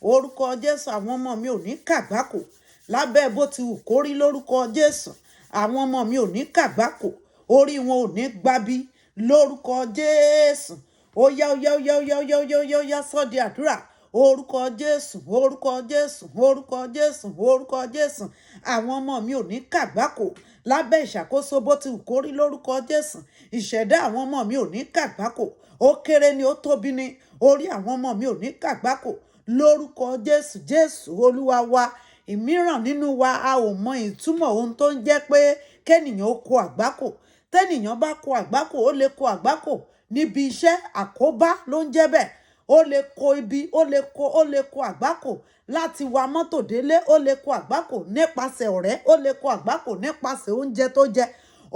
orúkọ Jésù àwọn ọmọ mi ò ní kàgbákò lábẹ́ bó ti wù kó rí lórúkọ Jésù àwọn ọmọ mi ò ní kàgbákò orí wọn ò ní gbábí lórúkọ Jésù ó yá ó yá ó yá ó yá ó yá ó yá ó yá ó yá sọ di àdúrà orúkọ Jésù orúkọ Jésù orúkọ Jésù orúkọ Jésù àwọn ọmọ mi ò ní kàgbákò lábẹ́ ìṣàkóso bó ti wù kó rí lórúkọ Jésù ìṣẹ̀dá àwọn ọmọ mi ò ní kàgbákò ó kéré ni ó tóbi ni orí àwọn ọmọ mi ò ní kàgbákò lórúkọ Jésù Jésù Olúwa wa ìmíràn nínú wa a ò mọ ìtumọ̀ ohun tó ń jẹ́ pé kẹ́nìyàn ó kó àgbákò tẹ́nìyàn bá kó àgbákò ó lè kó àgbákò níbi iṣẹ́ àkóbá ló ń jẹ́ bẹ́ẹ̀ ó lè kó ibi ó lè kó àgbákò láti wa mọ́tò délé ó lè kó àgbákò nípasẹ̀ ọ̀rẹ́ ó lè kó àgbákò nípasẹ̀ oúnjẹ tó jẹ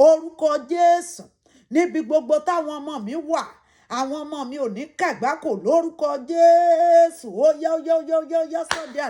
orúkọ Jésù níbi gbogbo táwọn ọmọ mi wà àwọn ọmọ mi ò ní kàgbákò lórúkọ Jésù ó yá ó yá ó yá ó yá ó yá sọ́dẹ̀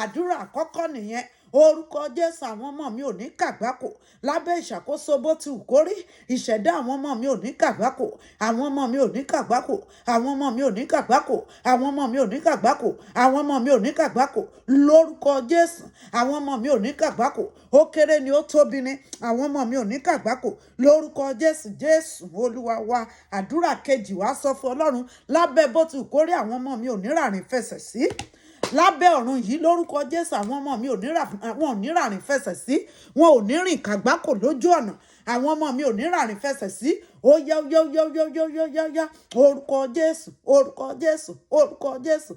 àdúrà àkọ́kọ́ nìyẹn orúkọ Jésù àwọn ọmọ mi ò ní kàgbákò lábẹ́ ìṣàkóso bó ti wù kó rí ìṣẹ̀dá àwọn ọmọ mi ò ní kàgbákò àwọn ọmọ mi ò ní kàgbákò àwọn ọmọ mi ò ní kàgbákò àwọn ọmọ mi ò ní kàgbákò àwọn ọmọ mi ò ní kàgbákò lórúkọ Jésù àwọn ọmọ mi ò ní kàgbákò ó kéré ni ó tóbi ni àwọn ọmọ mi ò ní kàgbákò lórúkọ Jésù Jésù Olúwa wa àdúrà kejì wá sọ fún Ọlọ́run lábẹ́ bó ti wù kó rí àwọn ọmọ mi ò ní rárìn fẹsẹ̀ sí lábẹ́ ọ̀run yìí lórúkọ Jésù àwọn ọmọ mi ò ní rárìn fẹsẹ̀ sí wọn ò ní rìn kàgbákò lójú ọ̀nà àwọn ọmọ mi ò ní rárìn fẹsẹ̀ sí ó yá ó yá ó yá ó yá ó yá ó yá ó yá ó yá orúkọ Jésù orúkọ Jésù orúkọ Jésù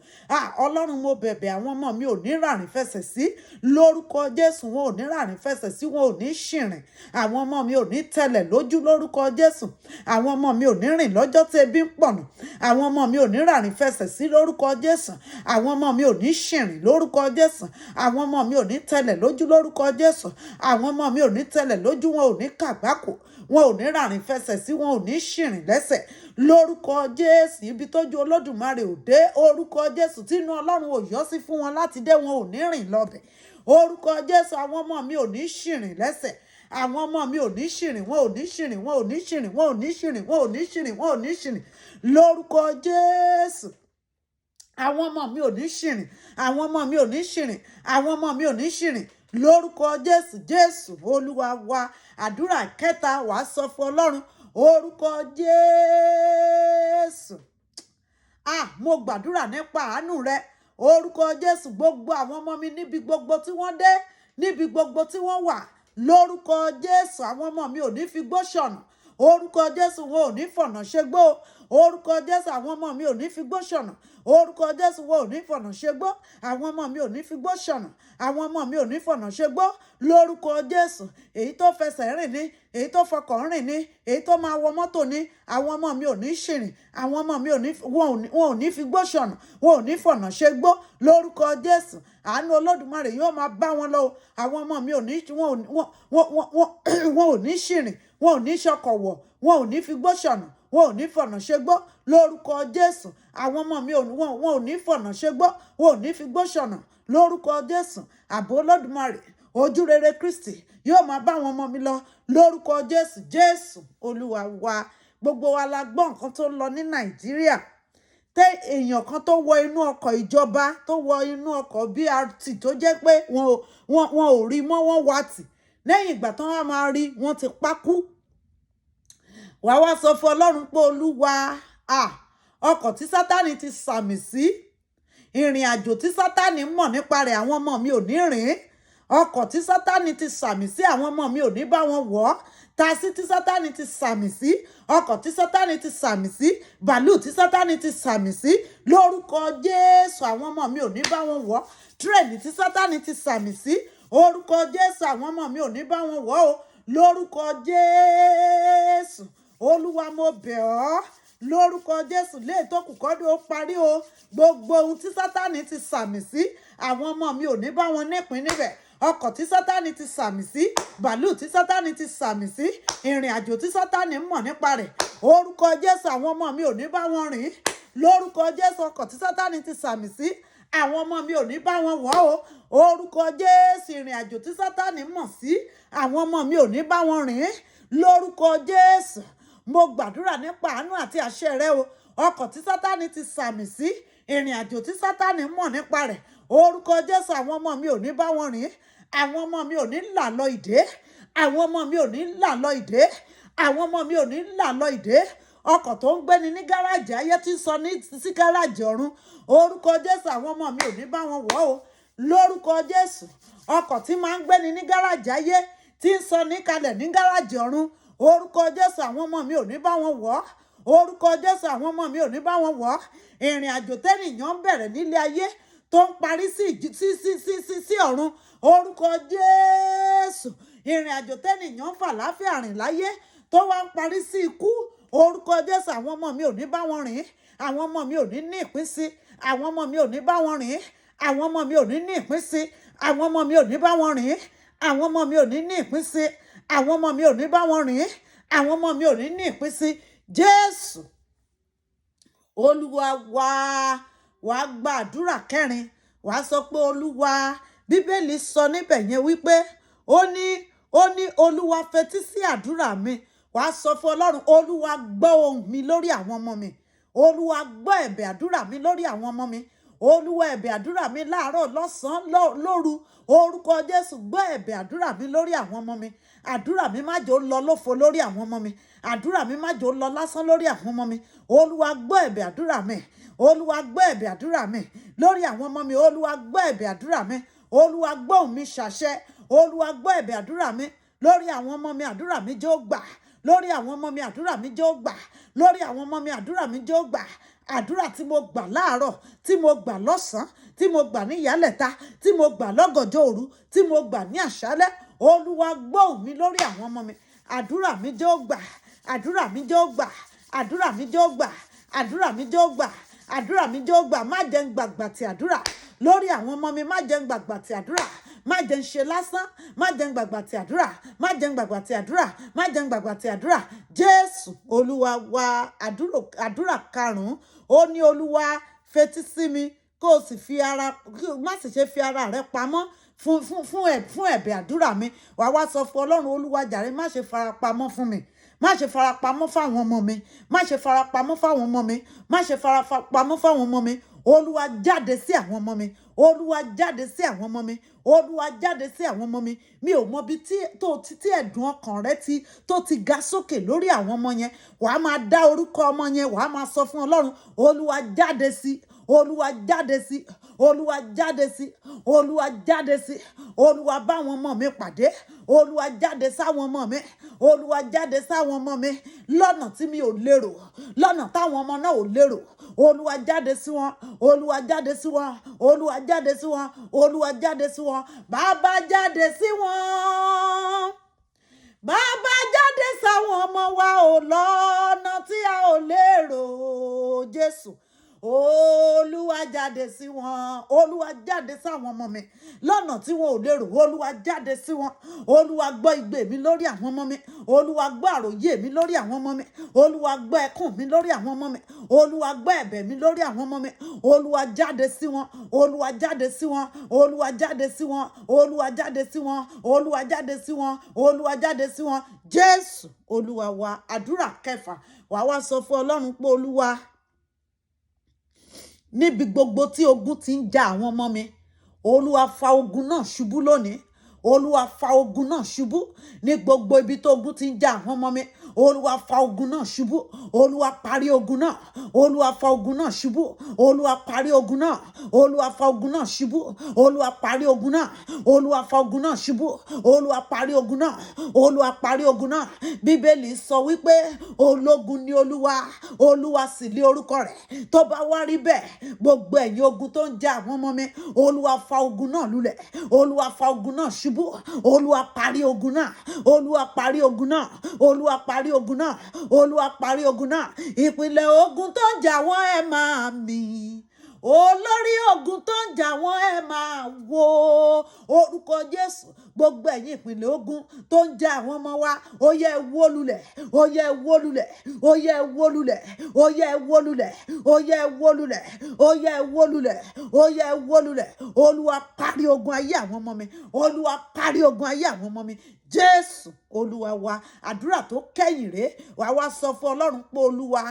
Ọlọ́run mo bẹ̀bẹ̀ àwọn ọmọ mi ò ní rárìn fẹsẹ̀ sí lórúkọ Jésù wọn ò ní rárìn fẹsẹ̀ sí wọn ò ní ṣìrìn àwọn ọmọ mi ò ní tẹlẹ̀ lójú lórúkọ Jésù àwọn ọmọ mi ò ní rìn lọ́jọ́ tí ebi ń pọ̀nà àwọn ọmọ mi ò ní rárìn fẹsẹ̀ sí lórúkọ Jésù àwọn ọmọ mi ò ní ṣìrìn lórúkọ Jésù àwọn ọmọ mi ò ní tẹlẹ̀ lójú lórúkọ Jésù àwọn ọmọ mi ò ní tẹlẹ̀ lójú wọn ò ní kàgbákò wọn ò ní rárìn fẹsẹ̀ sí wọn ò ní ṣìrìn lẹ́sẹ̀ lórúkọ Jésù ibi tójú Olódùmarè ò dé orúkọ Jésù tínú Ọlọ́run ò yọ sí fún wọn láti dé wọn ò ní rìn lọ́bẹ̀ orúkọ Jésù àwọn ọmọ mi ò ní ṣìrìn lẹ́sẹ̀ àwọn ọmọ mi ò ní ṣìrìn wọn ò ní ṣìrìn wọn ò ní ṣìrìn wọn ò ní ṣìrìn wọn ò ní ṣìrìn wọn ò ní ṣìrìn lórúkọ Jésù àwọn ọmọ mi ò ní ṣìrìn àwọn ọmọ mi ò ní ṣìrìn àwọn ọmọ mi ò ní ṣìrìn lórúkọ Jésù Jésù Olúwa wa àdúrà kẹta wàá sọ fún Ọlọ́run orúkọ Jésù mo gbàdúrà nípa àánú rẹ orúkọ Jésù gbogbo àwọn ọmọ mi níbi gbogbo tí wọ́n dé níbi gbogbo tí wọ́n wà lórúkọ Jésù àwọn ọmọ mi ò ní fi gbó ṣọ̀nà orúkọ Jésù wọn ò ní fọ̀nà ṣègbó orúkọ Jésù àwọn ọmọ mi ò ní fi gbó ṣọ̀nà orúkọ Jésù wọn ò ní fọ̀nà ṣègbó àwọn ọmọ mi ò ní fi gbó ṣọ̀nà àwọn ọmọ mi ò ní fọ̀nà ṣègbó lórúkọ Jésù èyí tó fẹsẹ̀ rìn ní èyí tó fọkàn rìn ní èyí tó máa wọ mọ́tò ní àwọn ọmọ mi ò ní ṣìrìn àwọn ọmọ mi wọn ò ní fi gbó ṣọ̀nà wọn ò ní fọ̀nà ṣègbó lórúkọ Jésù àánú Olódùmarè yóò máa bá wọn lọ àwọn ọmọ mi ò ní wọn ò ní ṣìrìn wọn ò ní ṣọkọ̀wọ̀ wọn ò ní fi gbó ṣọ̀nà wọn ò ní fọ̀nà ṣègbó lórúkọ Jésù àwọn ọmọ mi wọn ò ní fọ̀nà ṣègbó wọn ò ní fi gbó ṣọ̀nà lórúkọ Jésù ààbò Olódùmarè ojú rere Kristi yóò máa bá àwọn ọmọ mi lọ lórúkọ Jésù Jésù Olúwa wa gbogbo wa la gbọ́ nǹkan tó ń lọ ní Nàìjíríà tẹ èèyàn kan tó wọ inú ọkọ̀ ìjọba tó wọ inú ọkọ̀ BRT tó jẹ́ pé wọn ò rí mọ́ wọ́n wá tì lẹ́yìn ìgbà tán wá máa rí wọ́n ti pákú wàá wá sọ fún Ọlọ́run pé Olúwa ọkọ̀ tí Sátánì ti sàmì sí ìrìn àjò tí Sátánì mọ̀ nípa rẹ̀ àwọn ọmọ mi ò ní rìn ọkọ̀ tí Sátánì ti sàmì sí àwọn ọmọ mi ò ní bá wọn wọ̀ tasí tí Sátánì ti sàmì sí ọkọ̀ tí Sátánì ti sàmì sí bàálù tí Sátánì ti sàmì sí lórúkọ Jésù àwọn ọmọ mi ò ní bá wọn wọ̀ tírẹ̀nì tí Sátánì ti sàmì sí orúkọ Jésù àwọn ọmọ mi ò ní bá wọn wọ̀ o lórúkọ Jésù Olúwa mo bẹ̀ ọ́ lórúkọ Jésù lè tó kù kọ́dún ó parí o gbogbo ohun tí Sátánì ti sàmì sí àwọn ọmọ mi ò ní bá wọn nípín níbẹ̀ ọkọ̀ tí Sátánì ti sàmì sí bàálù tí Sátánì ti sàmì sí ìrìn àjò tí Sátánì mọ̀ nípa rẹ̀ orúkọ Jésù àwọn ọmọ mi ò ní bá wọn rìn lórúkọ Jésù ọkọ̀ tí Sátánì ti sàmì sí àwọn ọmọ mi ò ní bá wọn wọ̀ o orúkọ Jésù ìrìn àjò tí Sátánì mọ̀ sí àwọn ọmọ mi ò ní bá wọn rìn lórúkọ Jésù mo gbàdúrà nípa àánú àti àṣẹ rẹ o ọkọ̀ tí Sátánì ti sàmì sí ìrìn àjò tí Sátánì mọ̀ nípa rẹ̀, orúkọ Jésù àwọn ọmọ mi ò ní bá wọn rìn, àwọn ọmọ mi ò ní là lọ ìdè, àwọn ọmọ mi ò ní là lọ ìdè, àwọn ọmọ mi ò ní là lọ ìdè. Ọkọ̀ tó ń gbéni ní gáràjì ayé tí ń sọ ní sí gáràjì ọ̀run, orúkọ Jésù àwọn ọmọ mi ò ní bá wọn wọ̀ o. Lórúkọ Jésù, ọkọ̀ tí máa ń gbéni ní gáràjì ayé tí ń sọ ní kalẹ̀ ní gáràjì ọ̀run, orúkọ Jésù àwọn ọmọ mi ò ní bá wọn wọ̀. Orúkọ Jésù àwọn ọmọ mi ò ní bá wọn wọ̀. Ìrìn àjò tẹ́nìyàn ń bẹ̀rẹ̀ nílé ayé tó ń parí sí ọ̀run, orúkọ Jésù. Ìrìn àjò tẹ́nìyàn ń fà láfíà rìn láyé tó wá ń parí sí ikú, orúkọ Jésù àwọn ọmọ mi ò ní bá wọn rìn, àwọn ọmọ mi ò ní ní ìpín sí, àwọn ọmọ mi ò ní bá wọn rìn, àwọn ọmọ mi ò ní ní ìpín sí, àwọn ọmọ mi ò ní bá wọn rìn, àwọn ọmọ mi ò ní ní ìpín sí, àwọn ọmọ mi ò ní bá wọn rìn, àwọn ọmọ mi ò ní ní ìpín sí. Jésù Olúwa wa, wàá gba àdúrà kẹrin, wàá sọ pé Olúwa, Bíbélì sọ níbẹ̀ yẹn wípé ó ní Olúwa fetí sí àdúrà mi. Wàá sọ fún Ọlọ́run, Olúwa gbọ́ ohùn mi lórí àwọn ọmọ mi, Olúwa gbọ́ ẹ̀bẹ̀ àdúrà mi lórí àwọn ọmọ mi, Olúwa ẹ̀bẹ̀ àdúrà mi láàárọ̀ lọ́sàn-án lóru, orúkọ Jésù gbọ́ ẹ̀bẹ̀ àdúrà mi lórí àwọn ọmọ mi. Àdúrà mi má jò lọ lófo lórí àwọn ọmọ mi, àdúrà mi má jò lọ lásán lórí àwọn ọmọ mi. Olúwa gbọ́ ẹ̀bẹ̀ àdúrà mi, Olúwa gbọ́ ẹ̀bẹ̀ àdúrà mi lórí àwọn ọmọ mi, Olúwa gbọ́ ẹ̀bẹ̀ àdúrà mi, Olúwa gbọ́ ohùn mi ṣàṣẹ, Olúwa gbọ́ ẹ̀bẹ̀ àdúrà mi lórí àwọn ọmọ mi, àdúrà mi jẹ́ ó gbà lórí àwọn ọmọ mi, àdúrà mi jẹ́ ó gbà lórí àwọn ọmọ mi, àdúrà mi jẹ́ ó gbà. Àdúrà tí mo gbà láàárọ̀, tí mo gbà lọ́sàn-án, tí mo gbà ní ìyálẹ̀ta, tí mo gbà lọ́gànjọ́ òru, tí mo gbà ní àṣálẹ́, Olúwa gbọ́ ohùn mi lórí àwọn ọmọ mi, àdúrà mi jẹ́ ó gbà, àdúrà mi jẹ́ ó gbà, àdúrà mi jẹ́ ó gbà, àdúrà mi jẹ́ ó gbà, àdúrà mi jẹ́ ó gbà. Má jẹ́ ń gbàgbà tí àdúrà lórí àwọn ọmọ mi, má jẹ́ ń gbàgbà tí àdúrà, má jẹ́ ń ṣe lásán, má jẹ́ ń gbàgbà tí àdúrà, má jẹ́ ń gbàgbà tí àdúrà, má jẹ́ ń gbàgbà tí àdúrà. Jésù Olúwa wa. Àdúrà karùn-ún, ó ní Olúwa fetí sí mi kó o sì má sì ṣe fi ara rẹ pamọ́ fún ẹ̀bẹ̀ àdúrà mi. Wàá wá sọ fún Ọlọ́run, Olúwa jàre má ṣe fara pamọ́ fún mi, má ṣe fara pamọ́ fáwọn ọmọ mi, má ṣe fara pamọ́ fáwọn ọmọ mi, má ṣe fara pamọ́ fáwọn ọmọ mi. Olúwa jáde sí àwọn ọmọ mi, Olúwa jáde sí àwọn ọmọ mi, Olúwa jáde sí àwọn ọmọ mi. Mi ò mọ bí tí ẹ̀dùn ọkàn rẹ tó ti ga sókè lórí àwọn ọmọ yẹn. Wàá máa dá orúkọ ọmọ yẹn, wàá máa sọ fún Ọlọ́run, Olúwa jáde sí, Olúwa jáde sí, Olúwa jáde sí, Olúwa jáde sí, Olúwa bá àwọn ọmọ mi pàdé, Olúwa jáde sáwọn ọmọ mi, Olúwa jáde sáwọn ọmọ mi lọ́nà tí mi ò lérò, lọ́nà táwọn ọmọ náà ò lérò. Olúwa jáde sí wọn, Olúwa jáde sí wọn, Olúwa jáde sí wọn, Olúwa jáde sí wọn. Bàbá jáde sí wọn, bàbá jáde sáwọn ọmọ wa ò lọ́nà tí a ò lérò. Jésù Olúwa jáde sí wọn, Olúwa jáde sáwọn ọmọ mi lọ́nà tí wọn ò lérò. Olúwa jáde sí wọn, Olúwa gbọ́ igbe mi lórí àwọn ọmọ mi, Olúwa gbọ́ àròyé mi lórí àwọn ọmọ mi, Olúwa gbọ́ ẹkún mi lórí àwọn ọmọ mi, Olúwa gbọ́ ẹ̀bẹ̀ mi lórí àwọn ọmọ mi. Olúwa jáde sí wọn, Olúwa jáde sí wọn, Olúwa jáde sí wọn, Olúwa jáde sí wọn, Olúwa jáde sí wọn, Olúwa jáde sí wọn. Jésù Olúwa wa. Àdúrà kẹfà, wàá wá sọ fún Ọlọ́run pé Olúwa, níbi gbogbo tí ogun ti ń ja àwọn ọmọ mi, Olúwa fa ogun náà ṣubú lónìí, Olúwa fa ogun náà ṣubú. Ní gbogbo ibi tó ogun ti ń ja àwọn ọmọ mi, Olúwa fa ogun náà ṣubú, Olúwa parí ogun náà, Olúwa fa ogun náà ṣubú, Olúwa parí ogun náà, Olúwa fa ogun náà ṣubú, Olúwa parí ogun náà, Olúwa fa ogun náà ṣubú, Olúwa parí ogun náà, Olúwa parí ogun náà. Bíbélì sọ wípé ológun ni Olúwa, Olúwa sì lé orúkọ rẹ̀. Tó bá wá rí bẹ́ẹ̀, gbogbo ẹ̀yin ogun tó ń ja àwọn ọmọ mi, Olúwa fa ogun náà lulẹ̀, Olúwa fa ogun náà ṣubú, Olúwa parí ogun náà, Olúwa parí ogun náà, Olúwa parí ogun náà, Olúwa parí ogun náà. Ìpìlẹ̀ ogun tó ń jà wọ́n ẹ máa mì, olórí ogun tó ń jà wọ́n ẹ máa wó. Orúkọ Jésù, gbogbo ẹ̀yin ìpìlẹ̀ ogun tó ń jà àwọn ọmọ wa, ó yẹ wó lulẹ̀, ó yẹ wó lulẹ̀, ó yẹ wó lulẹ̀, ó yẹ wó lulẹ̀, ó yẹ wó lulẹ̀, ó yẹ wó lulẹ̀, ó yẹ wó lulẹ̀. Olúwa parí ogun ayé àwọn ọmọ mi, Olúwa parí ogun ayé àwọn ọmọ mi. Jésù Olúwa wa. Àdúrà tó kẹ́yìn rèé, wàá wá sọ fún Ọlọ́run pé Olúwa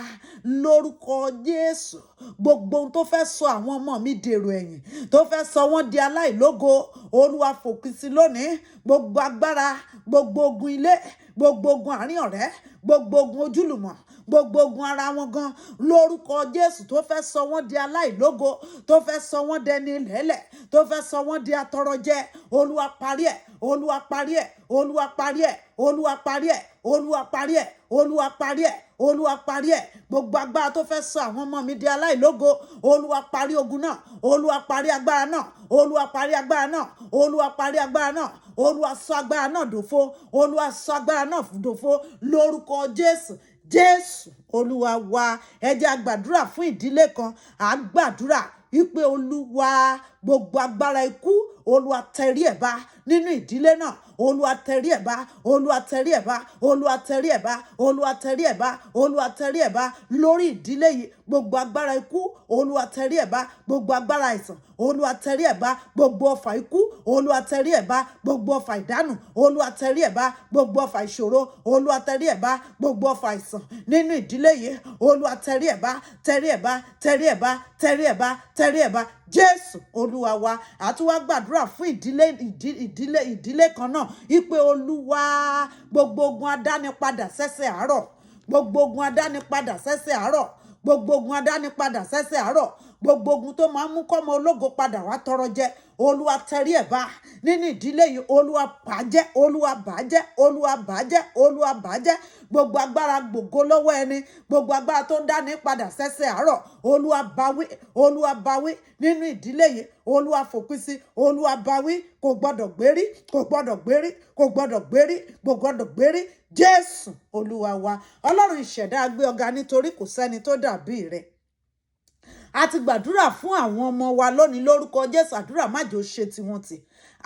lórúkọ Jésù, gbogbo ohun tó fẹ́ sọ àwọn ọmọ mi dèrò ẹ̀yìn, tó fẹ́ sọ wọ́n di aláìlógo, Olúwa fòpin sí lónìí. Gbogbo agbára, gbogbo ogun ilé, gbogbo ogun àárín ọ̀rẹ́, gbogbo ogun ojúlùmọ̀, gbogbo ogun ara wọn gan, lórúkọ Jésù, tó fẹ́ sọ wọ́n di aláìlógo, tó fẹ́ sọ wọ́n dẹni lẹ́lẹ̀, tó fẹ́ sọ wọ́n di atọrọjẹ, Olúwa parí ẹ̀, Olúwa parí ẹ̀, Olúwa parí ẹ̀, Olúwa parí ẹ̀, Olúwa parí ẹ̀, Olúwa parí ẹ̀, Olúwa parí ẹ̀. Gbogbo agbára tó fẹ́ sọ àwọn ọmọ mi di aláìlógo, Olúwa parí ogun náà, Olúwa parí agbára náà, Olúwa parí agbára náà, Olúwa parí agbára náà, Olúwa sọ agbára náà dòfo, Olúwa sọ agbára náà dòfo lórúkọ Jésù. Jésù Olúwa wa. Ẹ jẹ́ a gbàdúrà fún ìdílé kan. À ń gbàdúrà wípé Olúwa, gbogbo agbára ikú, Olúwa tẹrí ẹ̀ bá nínú ìdílé náà, Olúwa tẹrí ẹ̀ bá, Olúwa tẹrí ẹ̀ bá, Olúwa tẹrí ẹ̀ bá, Olúwa tẹrí ẹ̀ bá, Olúwa tẹrí ẹ̀ bá lórí ìdílé yìí. Gbogbo agbára ikú, Olúwa tẹrí ẹ̀ bá. Gbogbo agbára àìsàn, Olúwa tẹrí ẹ̀ bá. Gbogbo ọfà ikú, Olúwa tẹrí ẹ̀ bá. Gbogbo ọfà ìdánù, Olúwa tẹrí ẹ̀ bá. Gbogbo ọfà ìṣòro, Olúwa tẹrí ẹ̀ bá. Gbogbo ọfà àìsàn nínú ìdílé yìí, Olúwa tẹrí ẹ̀ bá, tẹrí ẹ̀ bá, tẹrí ẹ̀ bá, tẹrí ẹ̀ bá, tẹrí ẹ̀ bá. Jésù Olúwa wa. Àtúwá gbàdúrà fún ìdílé kan náà wípé Olúwa, gbogbo ogun adánipadà sẹ́sẹ̀ àárọ̀, gbogbo ogun adánipadà sẹ́sẹ̀ àárọ̀, gbogbo ogun adánipadà sẹ́sẹ̀ àárọ̀, gbogbo ogun tó máa ń mú kọ́mọ ológo padà wá tọrọ jẹ, Olúwa tẹrí ẹ̀ bá nínú ìdílé yìí. Olúwa bàjẹ́, Olúwa bàjẹ́, Olúwa bàjẹ́, Olúwa bàjẹ́. Gbogbo agbára gbògo lọ́wọ́ ẹni, gbogbo agbára tó ń dáni padà sẹ́sẹ̀ àárọ̀, Olúwa báwí, Olúwa báwí nínú ìdílé yìí. Olúwa fòpin sí, Olúwa báwí. Kò gbọdọ̀ gbérí, kò gbọdọ̀ gbérí, kò gbọdọ̀ gbérí, kò gbọdọ̀ gbérí. Jésù Olúwa wa. Ọlọ́run ìṣẹ̀dá gbé ọ̀gá nítorí kò sẹ́ni tó dàbí rẹ̀. A ti gbàdúrà fún àwọn ọmọ wa lónìí lórúkọ Jésù. Àdúrà má jò ṣe tiwọn tì.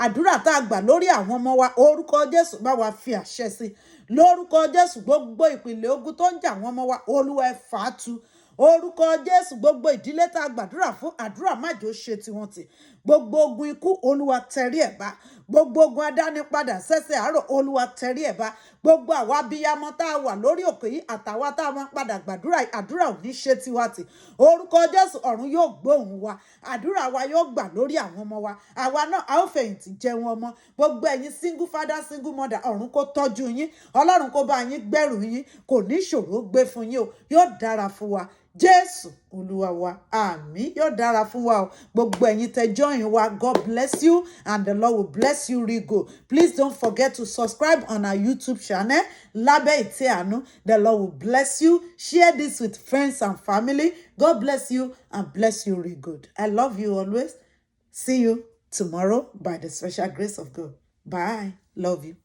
Àdúrà tá a gbà lórí àwọn ọmọ wa, orúkọ Jésù bá wa fi àṣẹ sí. Lórúkọ Jésù, gbogbo ìpìlẹ̀ ogun tó ń jà àwọn ọmọ wa, Olúwa ẹ fà á tu. Orúkọ Jésù, gbogbo ìdílé tá a gbàdúrà fún, àdúrà má jò ṣe tiwọn tì. Gbogbo ogun ikú, Olúwa tẹrí ẹ̀ bá. Gbogbo ogun adánipadà sẹ́sẹ̀ àárọ̀, Olúwa tẹrí ẹ̀ bá. Gbogbo àwa abiyamọ tá a wà lórí òkè yìí àtàwa tá a máa padà gbàdúrà, àdúrà ò ní ṣe tiwa tì. Orúkọ Jésù, ọ̀run yóò gbóhùn wa. Àdúrà wa yóò gbà lórí àwọn ọmọ wa. Àwa náà a ó fẹ̀yìntì jẹun ọmọ. Gbogbo ẹ̀yin single father, single mother, ọ̀run kó tọ́jú yín. Ọlọ́run kó bá yín gbẹ́rù yín. Kò ní ṣòro gbé fún yín o. Yóò dára fún wa. Jésù Olúwa wa. Àmín. Yóò dára fún wa o. Gbogbo ẹ̀yin tẹ́ join wa, God bless you and the Lord will bless you real good. Please don't forget to subscribe on our YouTube channel, Lábẹ́ Ìtẹ́ Àánú. The Lord will bless you. Share this with friends and family. God bless you and bless you real good. I love you always. See you tomorrow by the special grace of God. Bye. Love you.